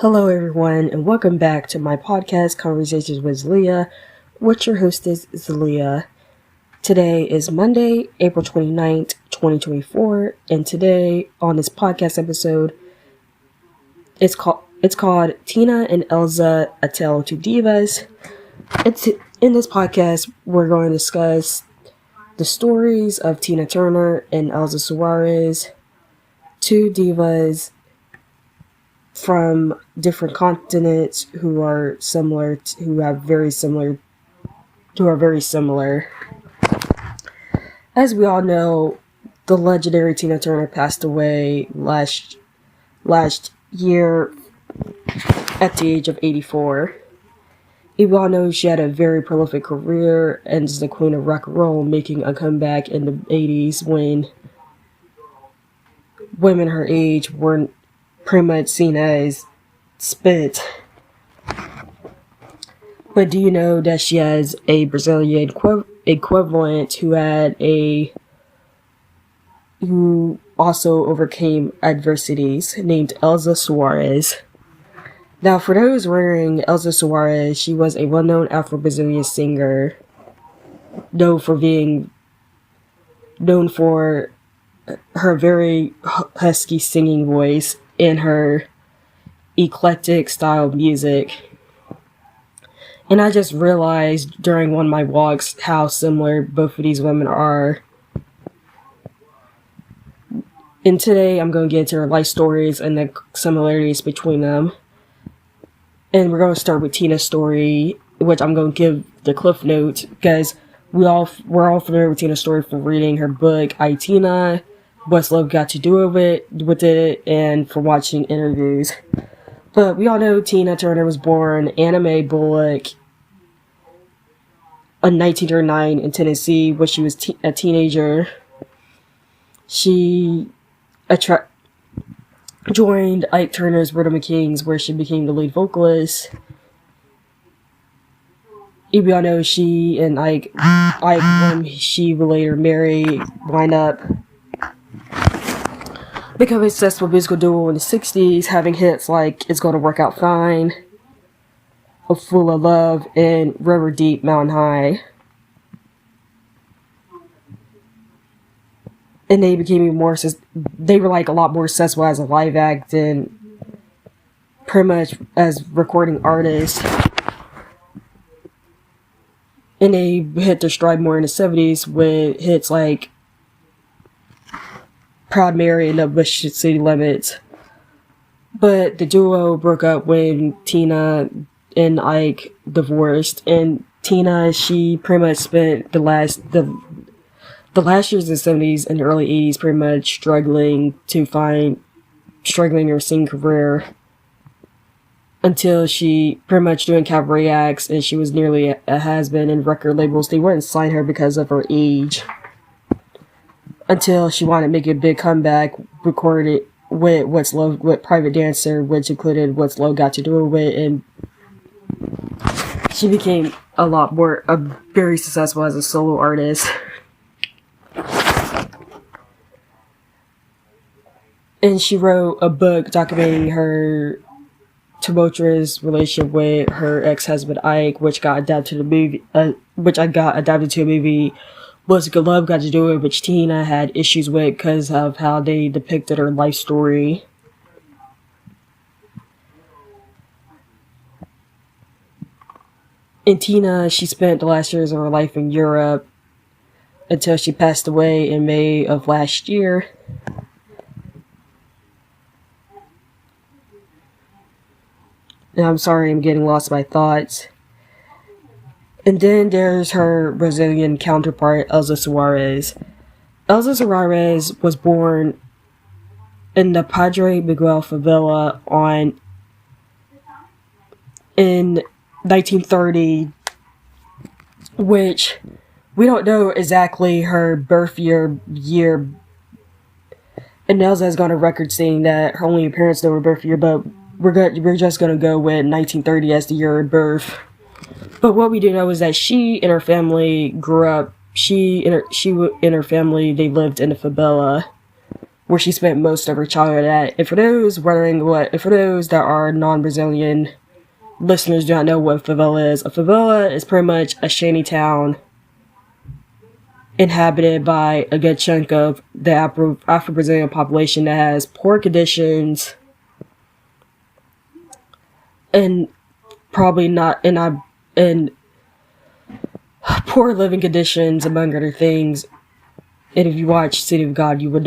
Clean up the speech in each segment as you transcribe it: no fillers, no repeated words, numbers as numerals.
Hello everyone, and welcome back to my podcast, Conversations with Leah, which your host is Leah. Today is Monday, April 29th, 2024, and today on this podcast episode, it's called Tina and Elza A Tale to Divas. In this podcast, we're going to discuss the stories of TinaTurner and ElzaSoares, two divas from different continents who are very similar. As we all know, the legendary TinaTurner passed away last year at the age of 84. We all know she had a very prolific career and is the queen of rock and roll, making a comeback in the 80s when women her age weren't pretty much seen as spit. But do you know that she has a Brazilian equivalent who also overcame adversities, named ElzaSoares? Now, for those wondering, ElzaSoares, she was a well-known Afro-Brazilian singer, known for her very husky singing voice and her eclectic style of music. And I just realized during one of my walks how similar both of these women are. And today I'm going to get into their life stories and the similarities between them. And we're going to start with Tina's story, which I'm going to give the cliff notes because we're all familiar with Tina's story from reading her book, I, Tina, What's Love Got to Do with it, and from watching interviews. But we all know TinaTurner was born Anna Mae Bullock in 1939 in Tennessee when she was a teenager. She joined Ike Turner's Rhythm and Kings, where she became the lead vocalist. We all know she and Ike, when she would later marry, wind up becoming a successful musical duo in the 60s, having hits like It's Gonna Work Out Fine, A Fool of Love, and River Deep, Mountain High. And they were like a lot more successful as a live act and pretty much as recording artists. And they hit their stride more in the 70s with hits like Proud Mary and Up Bush City Limits. But the duo broke up when Tina and Ike divorced, and Tina, she pretty much spent the last years of the 70s and the early 80s pretty much struggling her singing career until she pretty much doing cabaret acts, and she was nearly a has-been, and record labels, they wouldn't sign her because of her age. Until she wanted to make a big comeback, recorded with Private Dancer, which included What's Love Got to Do with it, and she became very successful as a solo artist. And she wrote a book documenting her tumultuous relationship with her ex-husband Ike, which got adapted to a movie. What's Good Love Got to Do it, which Tina had issues with because of how they depicted her life story. And Tina, she spent the last years of her life in Europe until she passed away in May of last year. And I'm sorry, I'm getting lost in my thoughts. And then there's her Brazilian counterpart, ElzaSoares. ElzaSoares was born in the Padre Miguel favela in 1930, which we don't know exactly her birth year. And Elza has gone on record saying that her only parents know her birth year, but we're just gonna go with 1930 as the year of birth. But what we do know is that she and her family grew up. She and her family, they lived in a favela, where she spent most of her childhood at. And for those that are non-Brazilian listeners do not know what favela is, a favela is pretty much a shanty town inhabited by a good chunk of the Afro-Brazilian population that has poor conditions and probably not and poor living conditions, among other things. And if you watch City of God, you would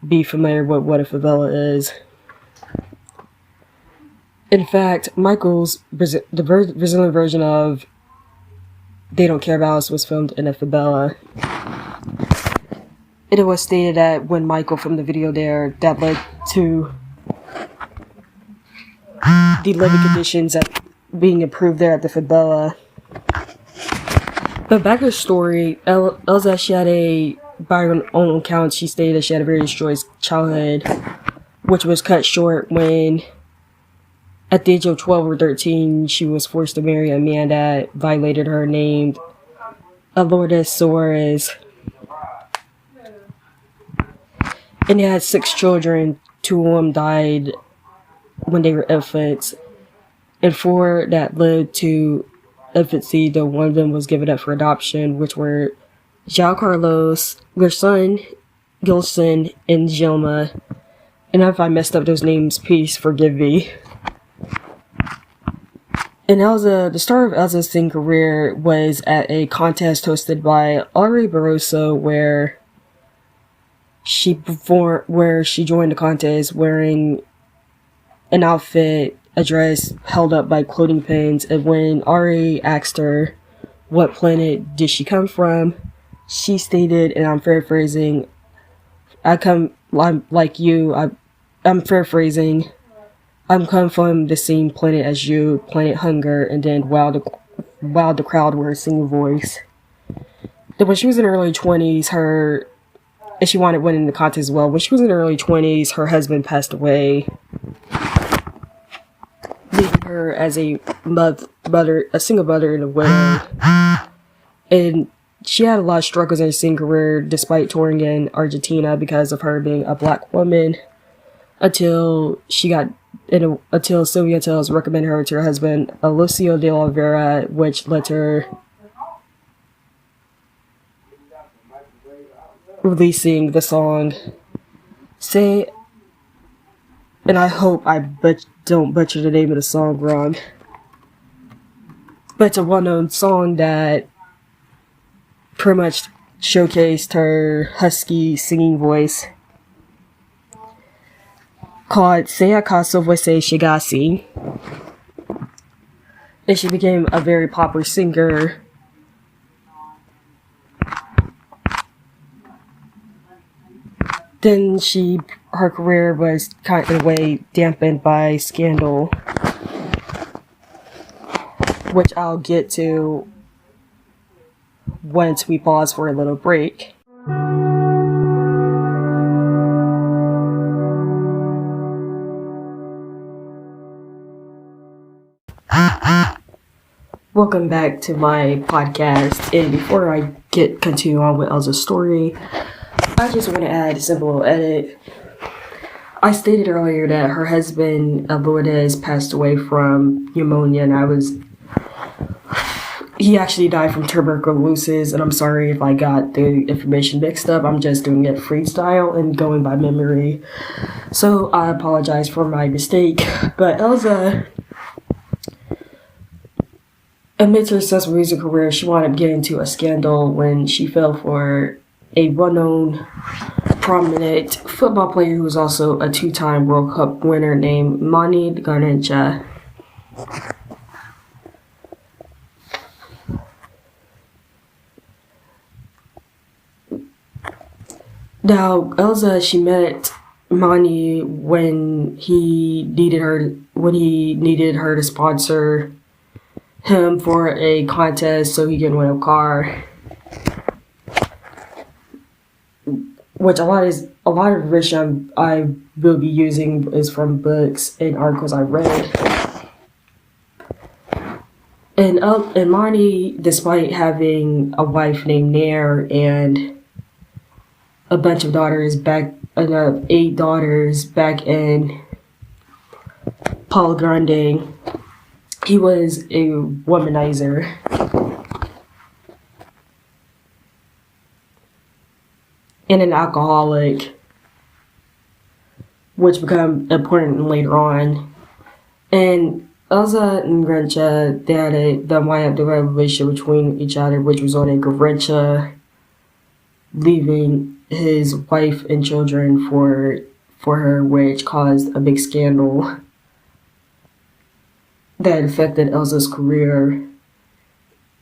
be familiar with what a favela is. In fact, the Brazilian version of They Don't Care About Us was filmed in a favela. It was stated that when Michael filmed the video there, that led to the living conditions being improved there at the favela. But back to the story, Elza, by her own account, she stated that she had a very destroyed childhood, which was cut short when, at the age of 12 or 13, she was forced to marry a man that violated her, named ElzaSoares. And they had 6 children. 2 of them died when they were infants, and 4 that lived to infancy, though one of them was given up for adoption, which were João Carlos, their son, Gilson, and Gilma. And if I messed up those names, please forgive me. And the start of Elza's singing career was at a contest hosted by Ari Barroso, where she joined the contest wearing an outfit, a dress held up by clothing pins, and when Ari asked her what planet did she come from, she stated, and I'm paraphrasing, I'm paraphrasing, I'm come from the same planet as you, planet hunger, and then wow the crowd with her singing voice. Then when she was in her early 20s, and she wanted winning the contest as well. When she was in her early 20s, her husband passed away, leaving her as a single mother and a widow. And she had a lot of struggles in her singing career, despite touring in Argentina because of her being a black woman, until Sylvia Tells recommended her to her husband, Lucio de Oliveira, which led to her releasing the song Say, and I hope I don't butcher the name of the song wrong, but it's a well-known song that pretty much showcased her husky singing voice, called Se Acaso Você Chegasse. And she became a very popular singer. Then her career was kind of in a way dampened by scandal, which I'll get to once we pause for a little break. Welcome back to my podcast, and before I continue on with Elza's story, I just want to add a simple little edit. I stated earlier that her husband, Lourdes, passed away from pneumonia, and he actually died from tuberculosis, and I'm sorry if I got the information mixed up. I'm just doing it freestyle and going by memory. So I apologize for my mistake. But Elza, amidst her successful music career, she wound up getting into a scandal when she fell for a well-known, prominent football player who was also a 2-time World Cup winner named Mani Garrincha. Now, Elza, she met Mani when he needed her to sponsor him for a contest so he can win a car. Which a lot of information I will be using is from books and articles I read. And Mani, despite having a wife named Nair and a bunch of daughters back 8 daughters back in Paul Grande. He was a womanizer. And an alcoholic, which became important later on. And Elza and Grincha, they had the relationship between each other, which resulted in Grincha leaving his wife and children for her, which caused a big scandal that affected Elza's career.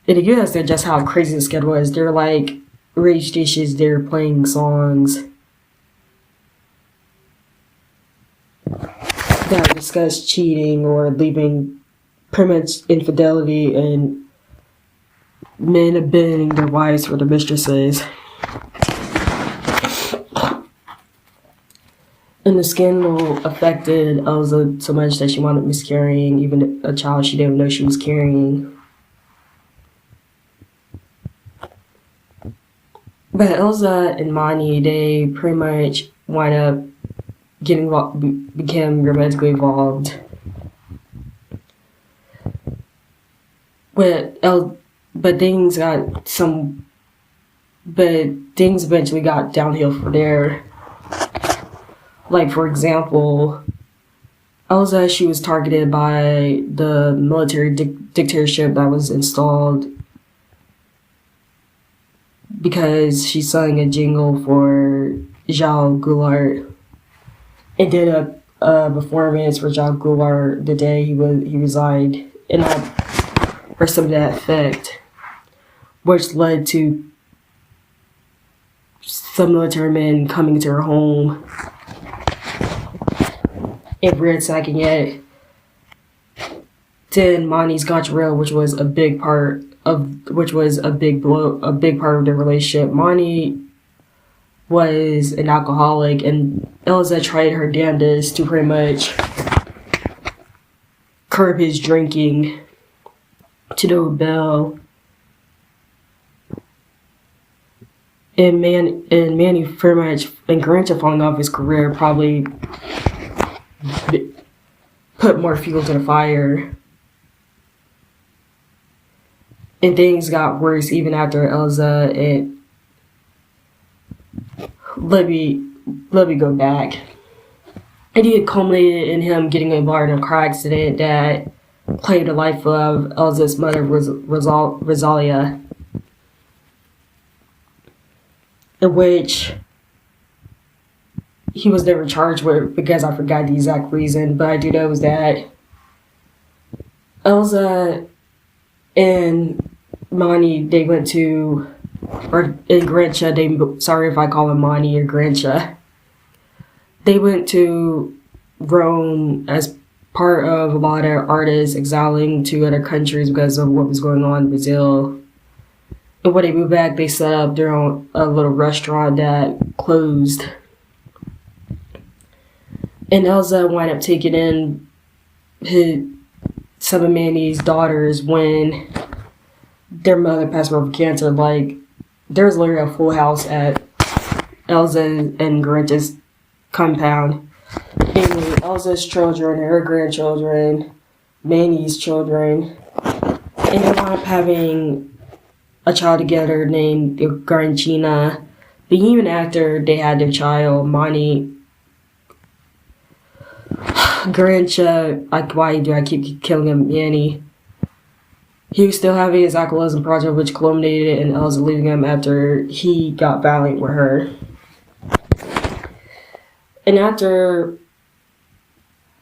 And it gives us just how crazy the scandal was. They're like rage dishes, they're playing songs that discuss cheating or leaving, pretty much infidelity, and men abandoning their wives for their mistresses. And the scandal affected Elza so much that she wound up miscarrying, even a child she didn't know she was carrying. But Elza and Mani, they pretty much wind up became romantically involved. But things eventually got downhill from there. Like, for example, Elza, she was targeted by the military dictatorship that was installed because she sang a jingle for Jacques Goulart and did a performance for Jacques Goulart the day he resigned, and or something to that effect, which led to some military men coming to her home and ransacking it. Then Mani's got real, which was a big part of their relationship. Mani was an alcoholic, and Elza tried her damnedest to pretty much curb his drinking to no avail. And Manny pretty much, and Grincha falling off his career probably put more fuel to the fire. And things got worse even after Elza and let me go back. And it culminated in him getting involved in a car accident that claimed the life of Elza's mother, Rosalia, in which he was never charged with because I forgot the exact reason, but I do know was that Elza and Mani, they went to, in Grincha, sorry if I call him Mani or Grincha, they went to Rome as part of a lot of artists exiling to other countries because of what was going on in Brazil. And when they moved back, they set up their own a little restaurant that closed. And Elza wound up taking in some of Manny's daughters when their mother passed away from cancer. Like, there's literally a full house at Elza and Grincha's compound. Namely, Elza's children, her grandchildren, Manny's children. And they wound up having a child together named Garanchina. But even after they had their child, Mani, Grincha, like, why do I keep killing him, Manny? He was still having his alcoholism project, which culminated in Elza leaving him after he got violent with her. And after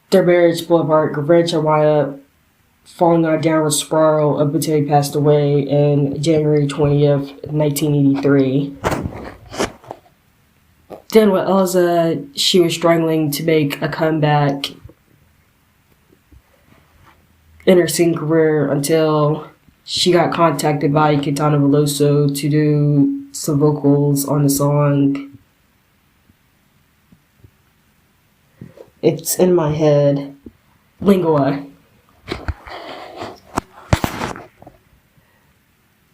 their marriage split apart, Grincha wound up falling on a downward spiral until he passed away in January 20th, 1983. Then with Elza, she was struggling to make a comeback in her singing career until she got contacted by Caetano Veloso to do some vocals on the song It's in My Head, Lingua,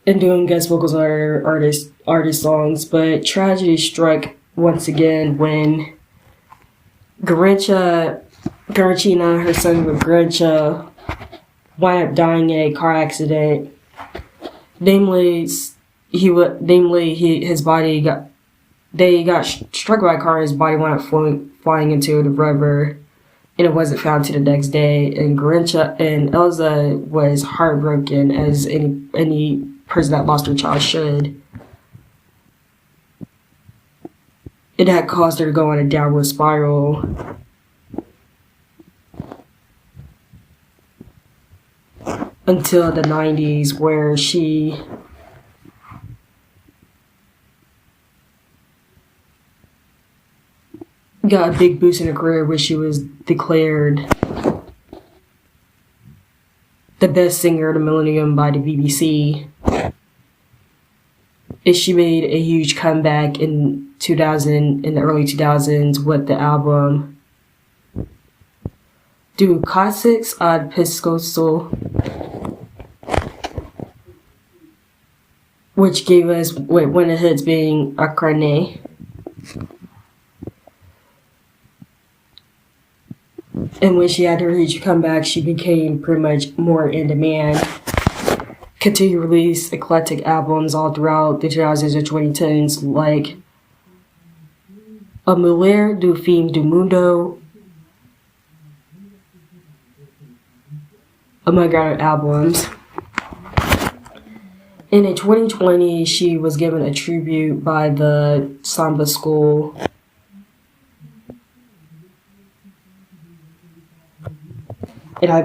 and doing guest vocals on her artist songs. But tragedy struck once again when Garanchina, her son Garancha, wound up dying in a car accident. Namely, his body got struck by a car and his body wound up flying into the river, and it wasn't found to the next day. And Garancha and Elza was heartbroken, as any person that lost their child should. It had caused her to go on a downward spiral. Until the 90s, where she got a big boost in her career, where she was declared the best singer of the millennium by the BBC. And she made a huge comeback in the early 2000s with the album Do Classics ad Pescoço, which gave us one of the hits being A Carne. And when she had her huge comeback, she became pretty much more in demand. Continued to release eclectic albums all throughout the 2000s and 2010s, like A Mulher do Fim do Mundo, among other albums. And in 2020, she was given a tribute by the Samba School. And I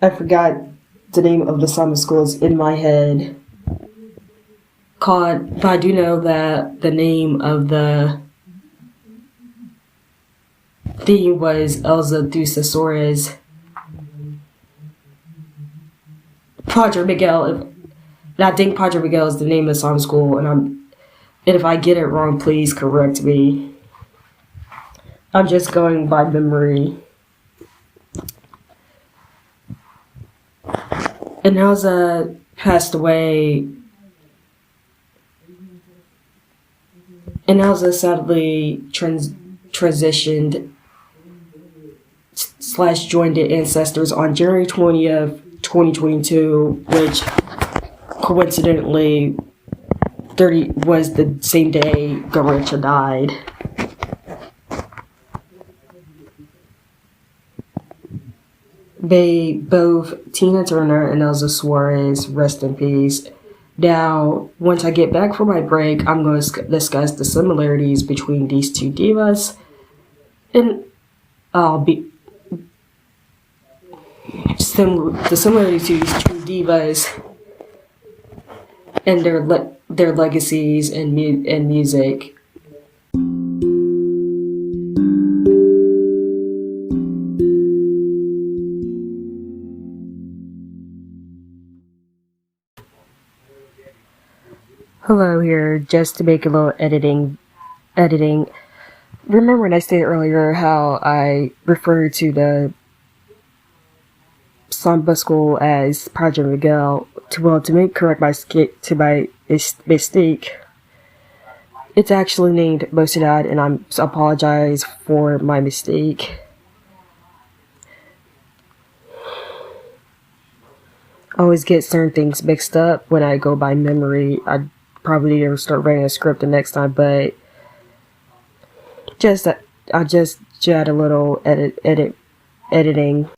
forgot the name of the Samba School is in my head. But I do know that the name of the theme was Elza A. Padre Miguel, and I think Padre Miguel is the name of the Samba School, and if I get it wrong, please correct me. I'm just going by memory. And Elza passed away. And Elza sadly transitioned / joined the ancestors on January 20th, 2022, which coincidentally was the same day Garancha died. They both, TinaTurner and ElzaSoares, rest in peace. Now, once I get back from my break, I'm going to discuss the similarities between these two divas, and the similarities to these two divas and their legacies and music. Hello here, just to make a little editing. Remember when I stated earlier how I referred to the Samba School as Padre Miguel? To correct my mistake, it's actually named Mocidad, and I apologize for my mistake. I always get certain things mixed up when I go by memory. I probably need to start writing a script the next time, but I just add a little editing.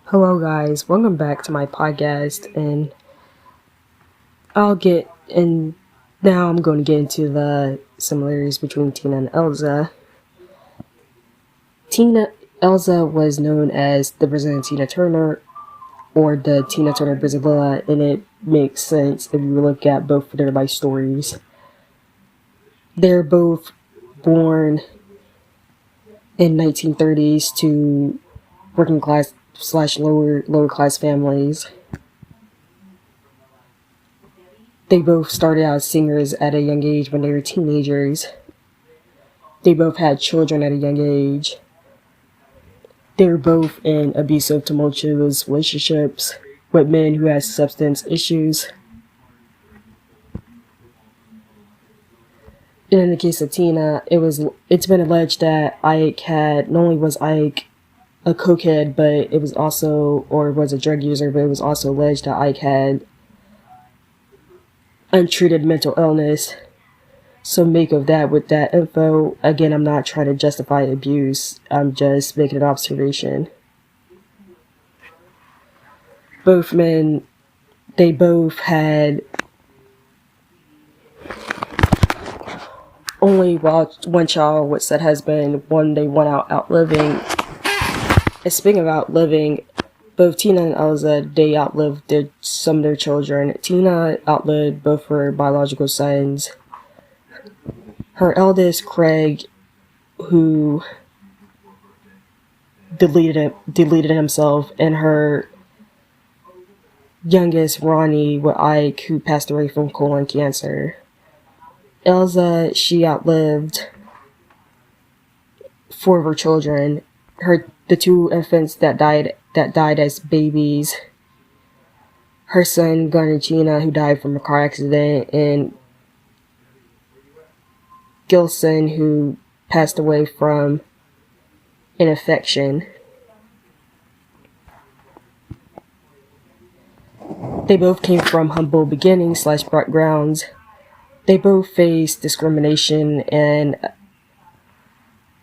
Hello guys, welcome back to my podcast, and now I'm going to get into the similarities between Tina and Elza. Elza was known as the Brazilian TinaTurner, or the TinaTurner Brasileira, and it makes sense if you look at both of their life stories. They're both born in 1930s to working class / lower class families. They both started out as singers at a young age when they were teenagers. They both had children at a young age. They were both in abusive, tumultuous relationships with men who has substance issues. And in the case of Tina, it's been alleged that Ike had, not only was Ike a cokehead, but it was also, or was a drug user, but it was also alleged that Ike had untreated mental illness. So make of that with that info. Again, I'm not trying to justify abuse. I'm just making an observation. Both men, they both had only one child with said husband. One they went out outliving. And speaking of outliving, both Tina and Elza, they outlived some of their children. Tina outlived both her biological sons. Her eldest, Craig, who deleted himself, and her youngest, Ronnie, with Ike, who passed away from colon cancer. Elza, she outlived 4 of her children. The 2 infants that died as babies. Her son, Gunnar Gina, who died from a car accident, and Gilson, who passed away from an infection. They both came from humble beginnings / backgrounds. They both faced discrimination and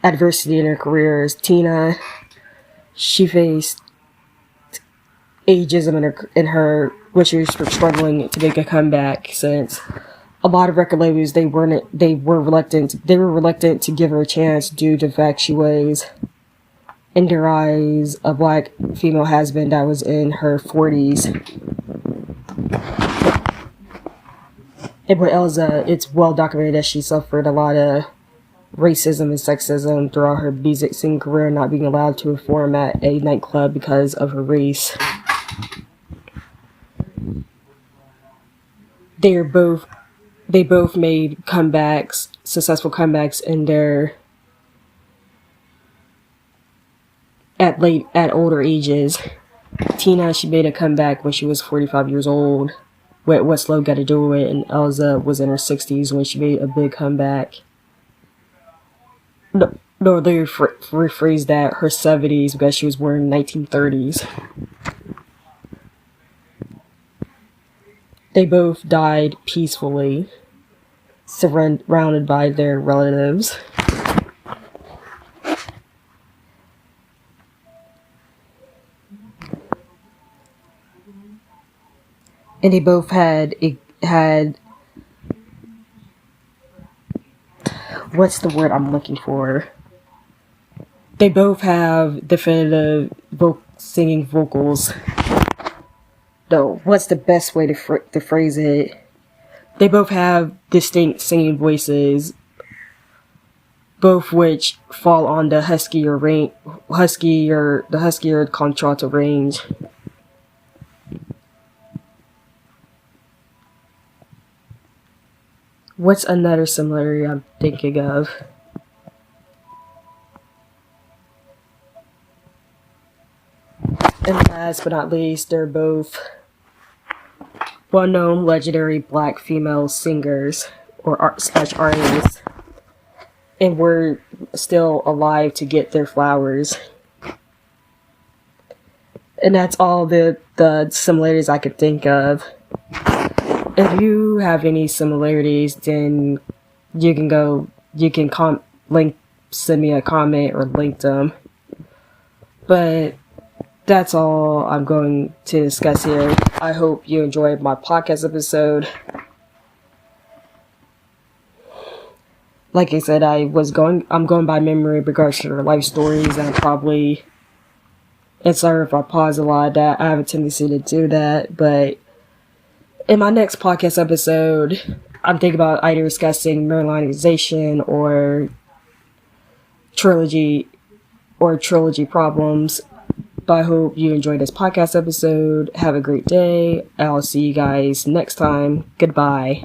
adversity in their careers. Tina, she faced ageism in her, which she was struggling to make a comeback, since a lot of record labels, they were reluctant to give her a chance due to the fact she was, in their eyes, a black female has-been that was in her 40s. And with Elza, it's well documented that she suffered a lot of racism and sexism throughout her music singing career, not being allowed to perform at a nightclub because of her race. They both made comebacks, successful comebacks in their at older ages. Tina, she made a comeback when she was 45 years old. What's Love Got to Do With It? And Elza was in her 60s when she made a big comeback. No, they rephrased that, her 70s, because she was born in 1930s. They both died peacefully, surrounded by their relatives. And they both had what's the word I'm looking for? They both have definitive singing vocals. No, what's the best way to phrase it? They both have distinct singing voices, both which fall on the huskier contralto range. What's another similarity I'm thinking of? And last but not least, they're both well-known legendary black female singers or artists, and were still alive to get their flowers. And that's all the similarities I could think of. If you have any similarities, then you can send me a comment or link them. But that's all I'm going to discuss here. I hope you enjoyed my podcast episode. Like I said, I'm going by memory in regards to their life stories, and sorry if I pause a lot. That I have a tendency to do that, but in my next podcast episode, I'm thinking about either discussing Marylandization or trilogy problems. But I hope you enjoyed this podcast episode. Have a great day. I'll see you guys next time. Goodbye.